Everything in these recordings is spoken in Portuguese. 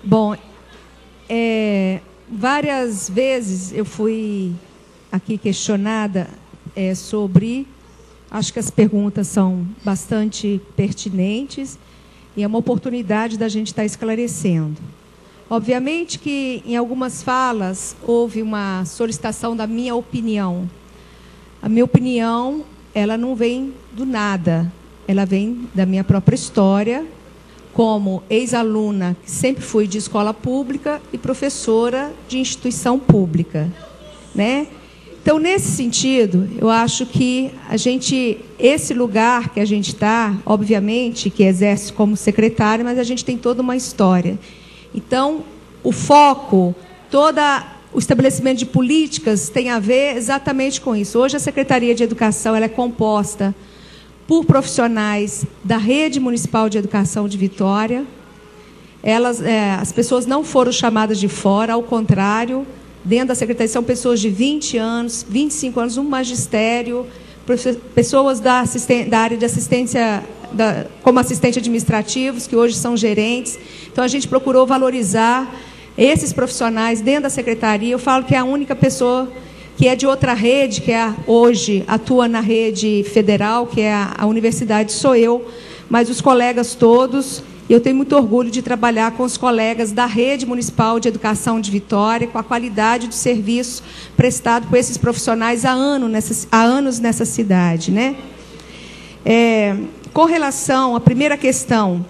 Bom, várias vezes eu fui aqui questionada sobre... Acho que as perguntas são bastante pertinentes e é uma oportunidade da gente estar esclarecendo. Obviamente que em algumas falas houve uma solicitação da minha opinião. A minha opinião, ela não vem do nada, ela vem da minha própria história, como ex-aluna, que sempre fui de escola pública e professora de instituição pública, né? Então, nesse sentido, eu acho que esse lugar que a gente está, obviamente, que exerce como secretária, mas a gente tem toda uma história. Então, o foco, todo o estabelecimento de políticas tem a ver exatamente com isso. Hoje, a Secretaria de Educação ela é composta por profissionais da Rede Municipal de Educação de Vitória. As pessoas não foram chamadas de fora, ao contrário, dentro da Secretaria são pessoas de 20 anos, 25 anos, no magistério, pessoas da área de assistência, como assistente administrativos, que hoje são gerentes. Então, a gente procurou valorizar esses profissionais dentro da Secretaria. Eu falo que é a única pessoa que é de outra rede, que hoje atua na rede federal, que é a universidade, sou eu, mas os colegas todos, e eu tenho muito orgulho de trabalhar com os colegas da Rede Municipal de Educação de Vitória, com a qualidade do serviço prestado por esses profissionais há anos nessa cidade, né? Com relação à primeira questão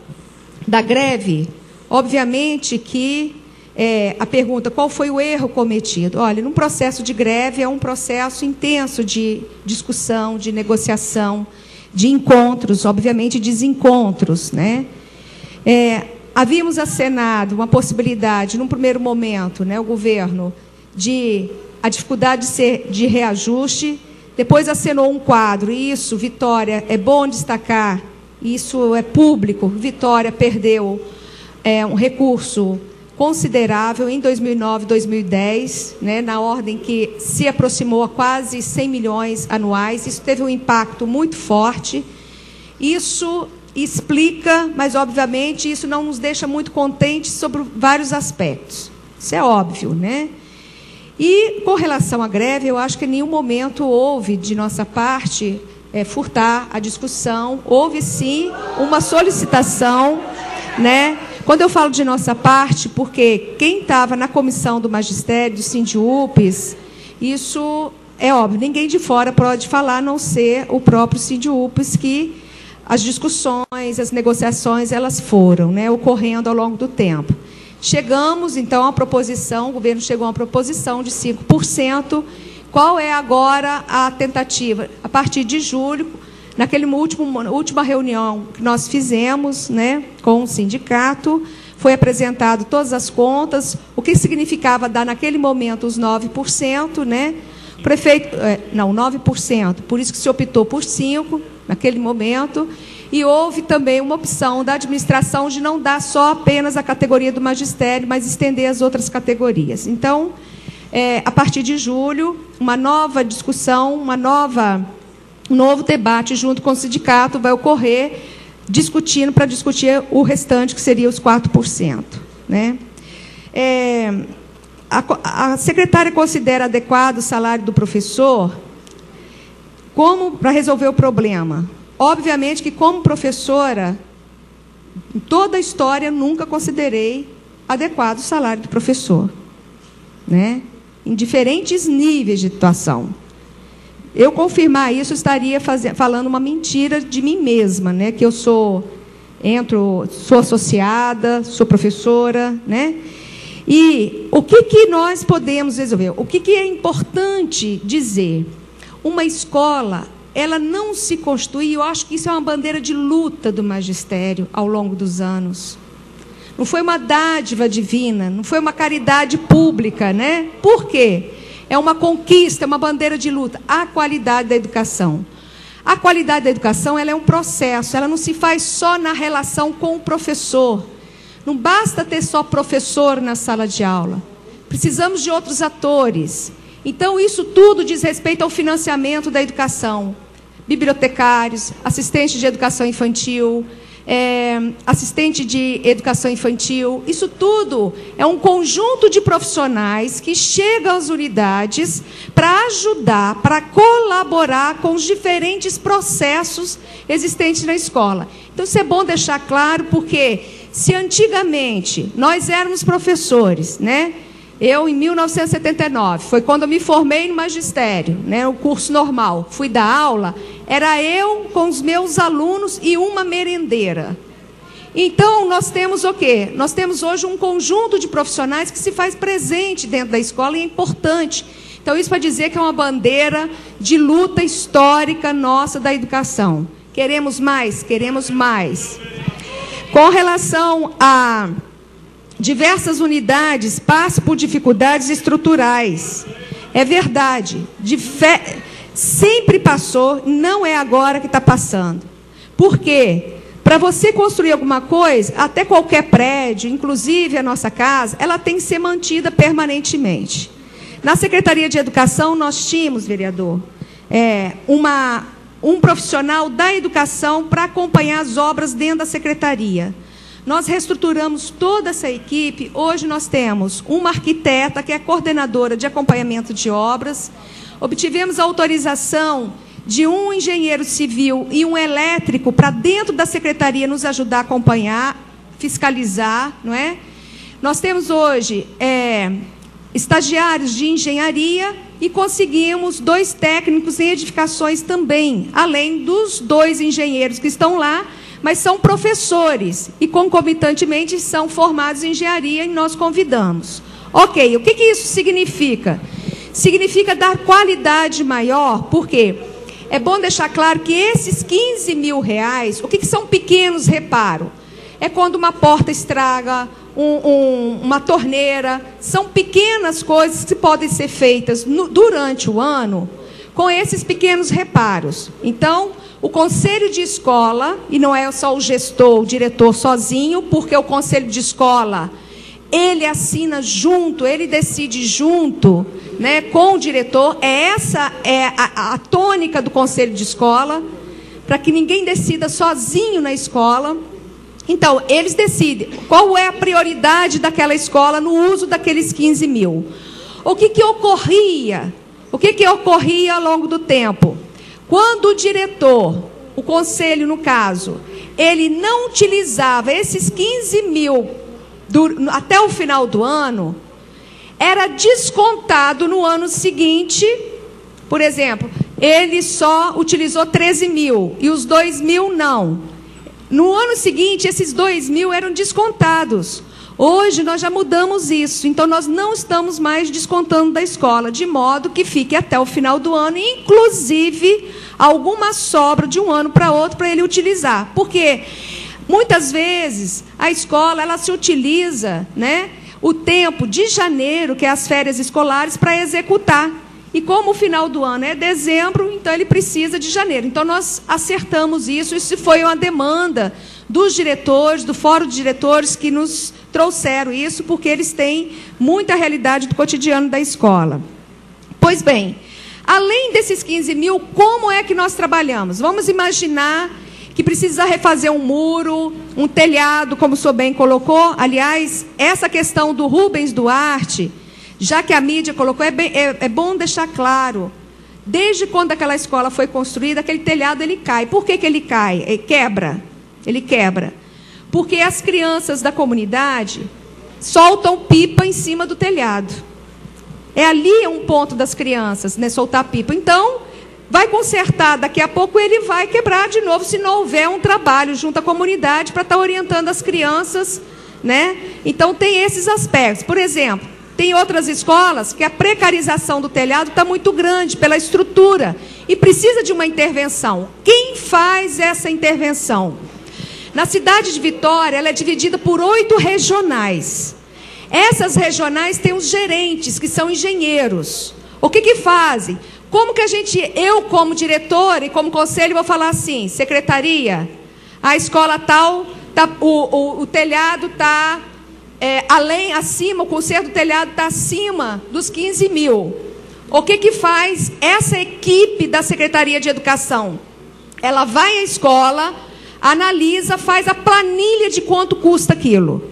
da greve, obviamente que a pergunta, qual foi o erro cometido? Olha, num processo de greve é um processo intenso de discussão, de negociação, de encontros, obviamente desencontros, né? Havíamos acenado uma possibilidade, num primeiro momento, né, o governo, a dificuldade de reajuste, depois acenou um quadro, e isso, Vitória, é bom destacar, isso é público, Vitória perdeu um recurso considerável em 2009 e 2010, né, na ordem que se aproximou a quase 100 milhões anuais. Isso teve um impacto muito forte. Isso explica, mas, obviamente, isso não nos deixa muito contentes sobre vários aspectos. Isso é óbvio, né? E, com relação à greve, eu acho que em nenhum momento houve, de nossa parte, furtar a discussão. Houve, sim, uma solicitação, né? Quando eu falo de nossa parte, porque quem estava na comissão do magistério, do Sindiúpes, isso é óbvio, ninguém de fora pode falar, a não ser o próprio Sindiúpes, que as discussões, as negociações, elas foram, né, ocorrendo ao longo do tempo. Chegamos, então, a proposição, o governo chegou a uma proposição de 5%. Qual é agora a tentativa? A partir de julho, naquela última reunião que nós fizemos, né, com o sindicato, foi apresentado todas as contas, o que significava dar, naquele momento, os 9%, né? O prefeito, não, 9%, por isso que se optou por 5%, naquele momento, e houve também uma opção da administração de não dar só apenas a categoria do magistério, mas estender as outras categorias. Então, a partir de julho, uma nova discussão, um novo debate junto com o sindicato vai ocorrer, para discutir o restante, que seria os 4%. Né? A secretária considera adequado o salário do professor para resolver o problema? Obviamente que, como professora, em toda a história, nunca considerei adequado o salário do professor, né? Em diferentes níveis de atuação. Eu confirmar isso, estaria falando uma mentira de mim mesma, né? Que eu sou associada, sou professora, né? E o que nós podemos resolver? O que é importante dizer? Uma escola, ela não se constitui, eu acho que isso é uma bandeira de luta do magistério ao longo dos anos. Não foi uma dádiva divina, não foi uma caridade pública, né? Por quê? É uma conquista, é uma bandeira de luta. A qualidade da educação. A qualidade da educação, ela é um processo, ela não se faz só na relação com o professor. Não basta ter só professor na sala de aula. Precisamos de outros atores. Então, isso tudo diz respeito ao financiamento da educação. Bibliotecários, assistentes de educação infantil, assistente de educação infantil. Isso tudo é um conjunto de profissionais que chegam às unidades para ajudar, para colaborar com os diferentes processos existentes na escola. Então, isso é bom deixar claro, porque se antigamente nós éramos professores, né? Eu, em 1979, foi quando eu me formei no magistério, né, o curso normal, fui dar aula, era eu com os meus alunos e uma merendeira. Então, nós temos o quê? Nós temos hoje um conjunto de profissionais que se faz presente dentro da escola e é importante. Então, isso para dizer que é uma bandeira de luta histórica nossa da educação. Queremos mais? Queremos mais. Com relação a diversas unidades passam por dificuldades estruturais. É verdade. Sempre passou, não é agora que está passando. Por quê? Para você construir alguma coisa, até qualquer prédio, inclusive a nossa casa, ela tem que ser mantida permanentemente. Na Secretaria de Educação, nós tínhamos, vereador, um profissional da educação para acompanhar as obras dentro da secretaria. Nós reestruturamos toda essa equipe. Hoje nós temos uma arquiteta, que é coordenadora de acompanhamento de obras. Obtivemos a autorização de um engenheiro civil e um elétrico para dentro da secretaria nos ajudar a acompanhar, fiscalizar, não é? Nós temos hoje estagiários de engenharia e conseguimos 2 técnicos em edificações também, além dos 2 engenheiros que estão lá, mas são professores e, concomitantemente, são formados em engenharia e nós convidamos. Ok, o que isso significa? Significa dar qualidade maior, porque é bom deixar claro que esses R$15 mil, o que são pequenos reparos? É quando uma porta estraga, uma torneira, são pequenas coisas que podem ser feitas durante o ano com esses pequenos reparos. Então, o conselho de escola, e não é só o gestor, o diretor sozinho, porque o conselho de escola, ele assina junto, ele decide junto, né, com o diretor. Essa é a tônica do conselho de escola, para que ninguém decida sozinho na escola. Então, eles decidem qual é a prioridade daquela escola no uso daqueles 15 mil. O que ocorria? O que ocorria ao longo do tempo? Quando o diretor, o conselho no caso, ele não utilizava esses 15 mil até o final do ano, era descontado no ano seguinte. Por exemplo, ele só utilizou 13 mil e os 2 mil não. No ano seguinte, esses 2 mil eram descontados. Hoje nós já mudamos isso, então nós não estamos mais descontando da escola, de modo que fique até o final do ano, inclusive alguma sobra de um ano para outro para ele utilizar. Porque muitas vezes a escola ela se utiliza, né, o tempo de janeiro, que é as férias escolares, para executar. E como o final do ano é dezembro, então ele precisa de janeiro. Então nós acertamos isso. Isso foi uma demanda dos diretores, do Fórum de Diretores, que nos trouxeram isso, porque eles têm muita realidade do cotidiano da escola. Pois bem, além desses 15 mil, como é que nós trabalhamos? Vamos imaginar que precisa refazer um muro, um telhado, como o senhor bem colocou. Aliás, essa questão do Rubens Duarte, já que a mídia colocou, é bom deixar claro. Desde quando aquela escola foi construída, aquele telhado ele cai. Por que ele cai? Ele quebra. Ele quebra. Porque as crianças da comunidade soltam pipa em cima do telhado. É ali um ponto das crianças, né, soltar pipa. Então, vai consertar, daqui a pouco ele vai quebrar de novo, se não houver um trabalho junto à comunidade para estar orientando as crianças, né? Então, tem esses aspectos. Por exemplo, tem outras escolas que a precarização do telhado está muito grande pela estrutura e precisa de uma intervenção. Quem faz essa intervenção? Na cidade de Vitória, ela é dividida por 8 regionais. Essas regionais têm os gerentes, que são engenheiros. O que fazem? Como que eu como diretor e como conselho, vou falar assim, secretaria, a escola tal, o telhado está acima, o conserto do telhado está acima dos 15 mil. O que faz essa equipe da Secretaria de Educação? Ela vai à escola, analisa, faz a planilha de quanto custa aquilo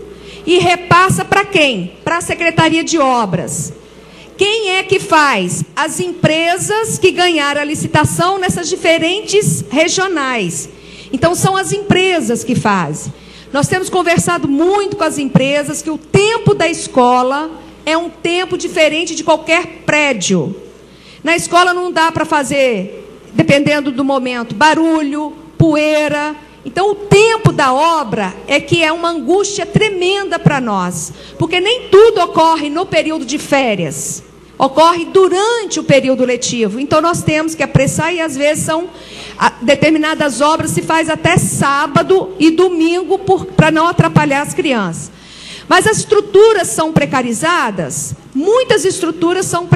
e repassa para quem? Para a Secretaria de Obras. Quem é que faz? As empresas que ganharam a licitação nessas diferentes regionais. Então, são as empresas que fazem. Nós temos conversado muito com as empresas que o tempo da escola é um tempo diferente de qualquer prédio. Na escola não dá para fazer, dependendo do momento, barulho, poeira. Então, o tempo da obra é que é uma angústia tremenda para nós. Porque nem tudo ocorre no período de férias. Ocorre durante o período letivo. Então, nós temos que apressar e, às vezes, determinadas obras se faz até sábado e domingo para não atrapalhar as crianças. Mas as estruturas são precarizadas? Muitas estruturas são precarizadas.